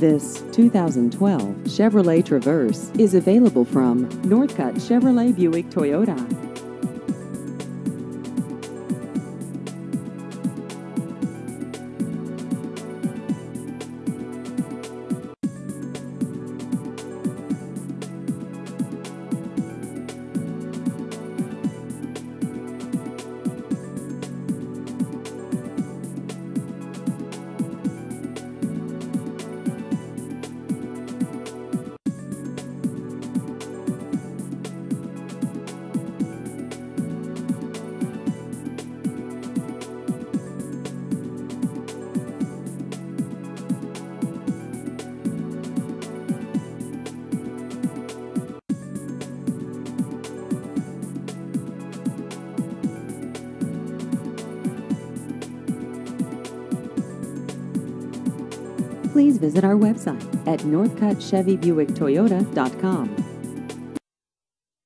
This 2012 Chevrolet Traverse is available from Northcutt Chevrolet Buick Toyota. Please visit our website at northcuttchevybuicktoyota.com.